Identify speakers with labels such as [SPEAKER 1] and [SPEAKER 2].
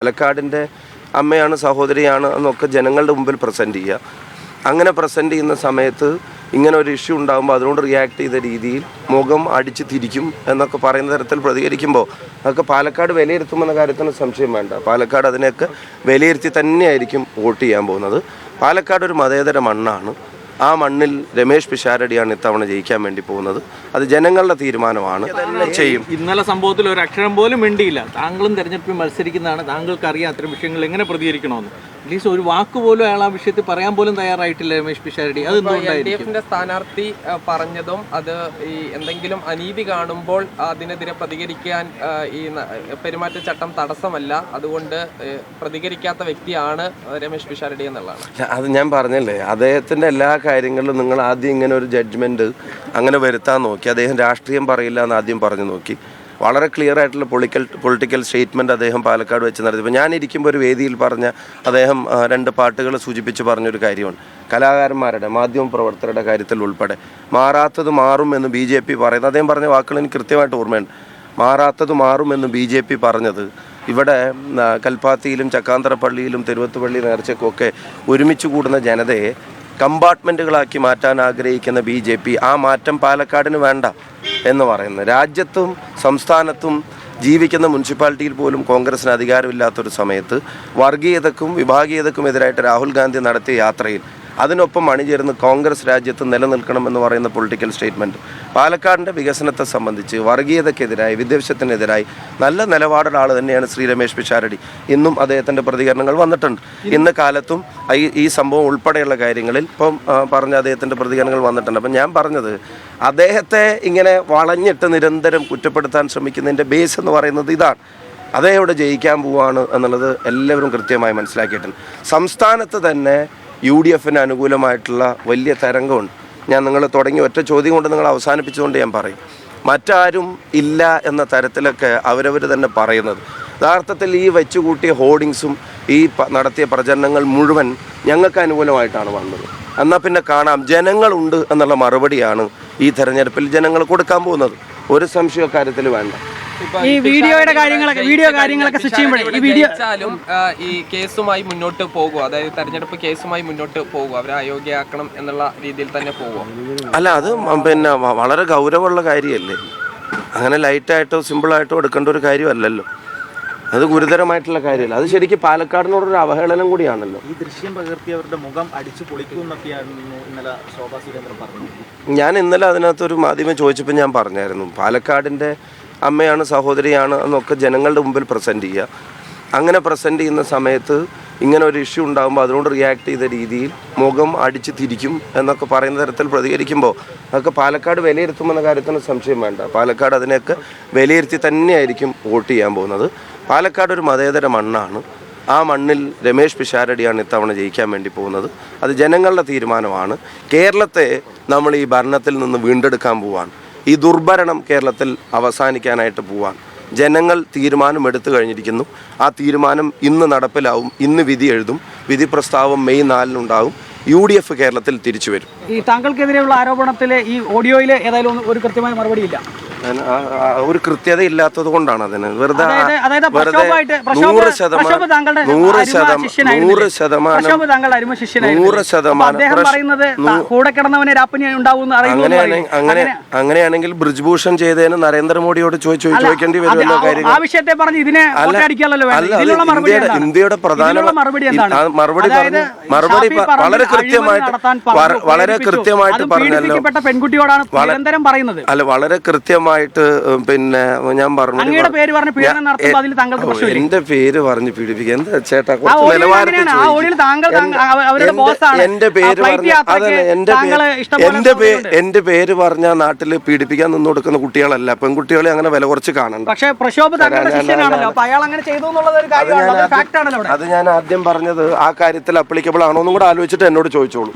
[SPEAKER 1] പാലക്കാടിൻ്റെ അമ്മയാണ് സഹോദരിയാണ് എന്നൊക്കെ ജനങ്ങളുടെ മുമ്പിൽ പ്രസൻറ്റ് ചെയ്യുക. അങ്ങനെ പ്രസൻറ്റ് ചെയ്യുന്ന സമയത്ത് ഇങ്ങനെ ഒരു ഇഷ്യൂ ഉണ്ടാകുമ്പോൾ അതിനോട് റിയാക്ട് ചെയ്ത രീതിയിൽ മുഖം അടിച്ച് തിരിക്കും എന്നൊക്കെ പറയുന്ന തരത്തിൽ പ്രതികരിക്കുമ്പോൾ അതൊക്കെ പാലക്കാട് വിലയിരുത്തുമെന്ന കാര്യത്തിന് സംശയം വേണ്ട. പാലക്കാട് അതിനെയൊക്കെ വിലയിരുത്തി തന്നെയായിരിക്കും വോട്ട് ചെയ്യാൻ പോകുന്നത്. പാലക്കാട് ഒരു മതേതര മണ്ണാണ്. ആ മണ്ണിൽ രമേശ് പിഷാരടിയാണ് ഇത്തവണ ജയിക്കാൻ വേണ്ടി പോകുന്നത്. അത് ജനങ്ങളുടെ തീരുമാനമാണ്. ചെയ്യും.
[SPEAKER 2] ഇന്നലെ സംഭവത്തിൽ ഒരു അക്ഷരം പോലും മിണ്ടിയില്ല. താങ്കളും തെരഞ്ഞെടുപ്പിൽ മത്സരിക്കുന്നതാണ്, താങ്കൾക്ക് അറിയാം അത്തരം വിഷയങ്ങൾ എങ്ങനെ പ്രതികരിക്കണമെന്ന്. അറ്റ്ലീസ്റ്റ് ഒരു വാക്ക് പോലും അയാൾ ആ വിഷയത്തിൽ പറയാൻ പോലും തയ്യാറായിട്ടില്ല രമേശ് പിഷാരടി. അത്
[SPEAKER 3] LDFന്റെ സ്ഥാനാർത്ഥി പറഞ്ഞതും അത് ഈ എന്തെങ്കിലും അനീതി കാണുമ്പോൾ അതിനെതിരെ പ്രതികരിക്കാൻ ഈ പെരുമാറ്റച്ചട്ടം തടസ്സമല്ല, അതുകൊണ്ട് പ്രതികരിക്കാത്ത വ്യക്തിയാണ് രമേശ് പിഷാരടി എന്നുള്ളതാണ്.
[SPEAKER 1] അത് ഞാൻ പറഞ്ഞല്ലേ, അദ്ദേഹത്തിൻ്റെ എല്ലാ കാര്യങ്ങളിലും നിങ്ങൾ ആദ്യം ഇങ്ങനെ ഒരു ജഡ്ജ്മെൻറ്റ് അങ്ങനെ വരുത്താൻ നോക്കി. അദ്ദേഹം രാഷ്ട്രീയം പറയില്ല എന്ന് ആദ്യം പറഞ്ഞു നോക്കി. വളരെ ക്ലിയർ ആയിട്ടുള്ള പൊളിറ്റിക്കൽ സ്റ്റേറ്റ്മെൻറ്റ് അദ്ദേഹം പാലക്കാട് വെച്ച് നടത്തിയപ്പോൾ ഞാനിരിക്കുമ്പോൾ ഒരു വേദിയിൽ പറഞ്ഞ അദ്ദേഹം രണ്ട് പാട്ടുകൾ സൂചിപ്പിച്ച് പറഞ്ഞൊരു കാര്യമാണ്. കലാകാരന്മാരുടെ മാധ്യമപ്രവർത്തകരുടെ കാര്യത്തിൽ ഉൾപ്പെടെ മാറാത്തത് മാറും എന്ന് BJP പറയുന്നത്. അദ്ദേഹം പറഞ്ഞ വാക്കുകൾ എനിക്ക് കൃത്യമായിട്ട് ഓർമ്മയുണ്ട്. മാറാത്തത് മാറും എന്ന് BJP പറഞ്ഞത് ഇവിടെ കൽപ്പാത്തിയിലും ചക്കാന്തറപ്പള്ളിയിലും തിരുവത്തുപള്ളി നേർച്ചയ്ക്കൊക്കെ ഒരുമിച്ച് കൂടുന്ന ജനതയെ കമ്പാർട്ട്മെൻറ്റുകളാക്കി മാറ്റാൻ ആഗ്രഹിക്കുന്ന BJP ആ മാറ്റം പാലക്കാടിന് വേണ്ട എന്ന് പറയുന്നത്. രാജ്യത്തും സംസ്ഥാനത്തും ജീവിക്കുന്ന മുനിസിപ്പാലിറ്റിയിൽ പോലും കോൺഗ്രസിന് അധികാരമില്ലാത്തൊരു സമയത്ത് വർഗീയതക്കും വിഭാഗീയതക്കും എതിരായിട്ട് രാഹുൽ ഗാന്ധി നടത്തിയ യാത്രയിൽ അതിനൊപ്പം അണിചേർന്ന് കോൺഗ്രസ് രാജ്യത്ത് നിലനിൽക്കണമെന്ന് പറയുന്ന പൊളിറ്റിക്കൽ സ്റ്റേറ്റ്മെൻറ്റ് പാലക്കാടിൻ്റെ വികസനത്തെ സംബന്ധിച്ച് വർഗീയതയ്ക്കെതിരായി വിദ്വേഷത്തിനെതിരായി നല്ല നിലപാടുള്ള ആൾ തന്നെയാണ് ശ്രീ രമേശ് പിഷാരടി. ഇന്നും അദ്ദേഹത്തിൻ്റെ പ്രതികരണങ്ങൾ വന്നിട്ടുണ്ട്. ഇന്ന് കാലത്തും ഈ സംഭവം ഉൾപ്പെടെയുള്ള കാര്യങ്ങളിൽ ഇപ്പം പറഞ്ഞ അദ്ദേഹത്തിൻ്റെ പ്രതികരണങ്ങൾ വന്നിട്ടുണ്ട്. അപ്പം ഞാൻ പറഞ്ഞത് അദ്ദേഹത്തെ ഇങ്ങനെ വളഞ്ഞിട്ട് നിരന്തരം കുറ്റപ്പെടുത്താൻ ശ്രമിക്കുന്നതിൻ്റെ ബേസ് എന്ന് പറയുന്നത് ഇതാണ്. അദ്ദേഹം ഇവിടെ ജയിക്കാൻ പോവുകയാണ് എന്നുള്ളത് എല്ലാവരും കൃത്യമായി മനസ്സിലാക്കിയിട്ടുണ്ട്. സംസ്ഥാനത്ത് തന്നെ UDFന് അനുകൂലമായിട്ടുള്ള വലിയ തരംഗമുണ്ട്. ഞാൻ നിങ്ങൾ തുടങ്ങി ഒറ്റ ചോദ്യം കൊണ്ട് നിങ്ങൾ അവസാനിപ്പിച്ചുകൊണ്ട് ഞാൻ പറയും, മറ്റാരും ഇല്ല എന്ന തരത്തിലൊക്കെ അവരവർ തന്നെ പറയുന്നത്. യഥാർത്ഥത്തിൽ ഈ വെച്ചുകൂട്ടിയ ഹോർഡിങ്സും ഈ നടത്തിയ പ്രചരണങ്ങൾ മുഴുവൻ ഞങ്ങൾക്ക് അനുകൂലമായിട്ടാണ് വന്നത്. എന്നാൽ പിന്നെ കാണാം, ജനങ്ങളുണ്ട് എന്നുള്ള മറുപടിയാണ് ഈ തെരഞ്ഞെടുപ്പിൽ ജനങ്ങൾ കൊടുക്കാൻ പോകുന്നത്. ഒരു സംശയ കാര്യത്തിൽ വേണ്ട.
[SPEAKER 4] ഈ വീഡിയോയുടെ കാര്യങ്ങളൊക്കെ സ്വിച്ച് ചെയ്യുമ്പോഴേ
[SPEAKER 3] ഈ കേസുമായി മുന്നോട്ട് പോകുക, അതായത് തെരഞ്ഞെടുപ്പ് കേസുമായി മുന്നോട്ട് പോകുക, അവരെ അയോഗ്യയാക്കണം എന്നുള്ള രീതിയിൽ തന്നെ പോകുക.
[SPEAKER 1] അല്ല, അത് പിന്നെ വളരെ ഗൗരവമുള്ള കാര്യമല്ലേ. അങ്ങനെ ലൈറ്റായിട്ടോ സിമ്പിളായിട്ടോ എടുക്കേണ്ട ഒരു കാര്യമല്ലല്ലോ. അത് ഗുരുതരമായിട്ടുള്ള കാര്യമല്ല. അത് ശരിക്കും പാലക്കാടിനോടൊരു അവഹേളനം കൂടിയാണല്ലോ.
[SPEAKER 2] ഈ ദൃശ്യം പകർത്തിയവരുടെ മുഖം അടിച്ചു പൊളിക്കുമെന്നൊക്കെയാണ് ഇന്നലെ ശോഭാ സുരേന്ദ്രൻ പറഞ്ഞത്.
[SPEAKER 1] ഞാൻ ഇന്നലെ അതിനകത്തൊരു മാധ്യമം ചോദിച്ചപ്പോൾ ഞാൻ പറഞ്ഞായിരുന്നു, പാലക്കാടിൻ്റെ അമ്മയാണ് സഹോദരിയാണ് എന്നൊക്കെ ജനങ്ങളുടെ മുമ്പിൽ പ്രസൻറ്റ് ചെയ്യുക. അങ്ങനെ പ്രസൻറ്റ് ചെയ്യുന്ന സമയത്ത് ഇങ്ങനെ ഒരു ഇഷ്യൂ ഉണ്ടാകുമ്പോൾ അതിനോട് റിയാക്ട് ചെയ്ത രീതിയിൽ മുഖം അടിച്ച് തിരിക്കും എന്നൊക്കെ പറയുന്ന തരത്തിൽ പ്രതികരിക്കുമ്പോൾ അതൊക്കെ പാലക്കാട് വിലയിരുത്തുമെന്ന കാര്യത്തിന് സംശയം വേണ്ട. പാലക്കാട് അതിനെയൊക്കെ വിലയിരുത്തി തന്നെയായിരിക്കും വോട്ട് ചെയ്യാൻ പോകുന്നത്. പാലക്കാട് ഒരു മതേതര മണ്ണാണ്. ആ മണ്ണിൽ രമേശ് പിഷാരടിയാണ് ഇത്തവണ ജയിക്കാൻ വേണ്ടി പോകുന്നത്. അത് ജനങ്ങളുടെ തീരുമാനമാണ്. കേരളത്തെ നമ്മൾ ഈ ഭരണത്തിൽ നിന്ന് വീണ്ടെടുക്കാൻ പോവാണ്. ഈ ദുർഭരണം കേരളത്തിൽ അവസാനിക്കാനായിട്ട് പോവാൻ ജനങ്ങൾ തീരുമാനം എടുത്തു കഴിഞ്ഞിരിക്കുന്നു. ആ തീരുമാനം ഇന്ന് നടപ്പിലാവും. ഇന്ന് വിധി എഴുതും. വിധി പ്രസ്താവം മെയ് 4-നുണ്ടാകും. UDF കേരളത്തിൽ തിരിച്ചു വരും.
[SPEAKER 4] ഈ താങ്കൾക്കെതിരെയുള്ള ആരോപണത്തിലെ ഈ ഓഡിയോയിൽ ഏതായാലും ഒരു കൃത്യമായ മറുപടിയില്ല.
[SPEAKER 1] ഒരു കൃത്യത ഇല്ലാത്തത് കൊണ്ടാണ് അതിന് വെറുതെ 100% അങ്ങനെയാണെങ്കിൽ ബ്രിജ്ഭൂഷൺ ചെയ്തതിന് നരേന്ദ്രമോദിയോട് ചോദിക്കേണ്ടി വരുമല്ലോ കാര്യങ്ങൾ. ഇന്ത്യയുടെ പ്രധാന മറുപടി വളരെ കൃത്യമായിട്ട് പറഞ്ഞല്ലോ.
[SPEAKER 4] പെൺകുട്ടിയോടാണ് നിരന്തരം പറയുന്നത്.
[SPEAKER 1] അല്ല, വളരെ കൃത്യമായിട്ട് പിന്നെ ഞാൻ പറഞ്ഞു എന്റെ പേര് പറഞ്ഞ് പീഡിപ്പിക്കുക. എന്താ ചേട്ടാ, കുറച്ച് നിലവാരത്തിൽ എന്റെ പേര് പറഞ്ഞ നാട്ടിൽ പീഡിപ്പിക്കാൻ നിന്ന് കൊടുക്കുന്ന കുട്ടികളല്ല, പെൺകുട്ടികളെ അങ്ങനെ വില കുറച്ച് കാണണ്ട. അത് ഞാൻ ആദ്യം പറഞ്ഞത് ആ കാര്യത്തിൽ അപ്ലിക്കബിൾ ആണോ എന്നും കൂടെ ആലോചിച്ചിട്ട് എന്നോട് ചോദിച്ചോളൂ.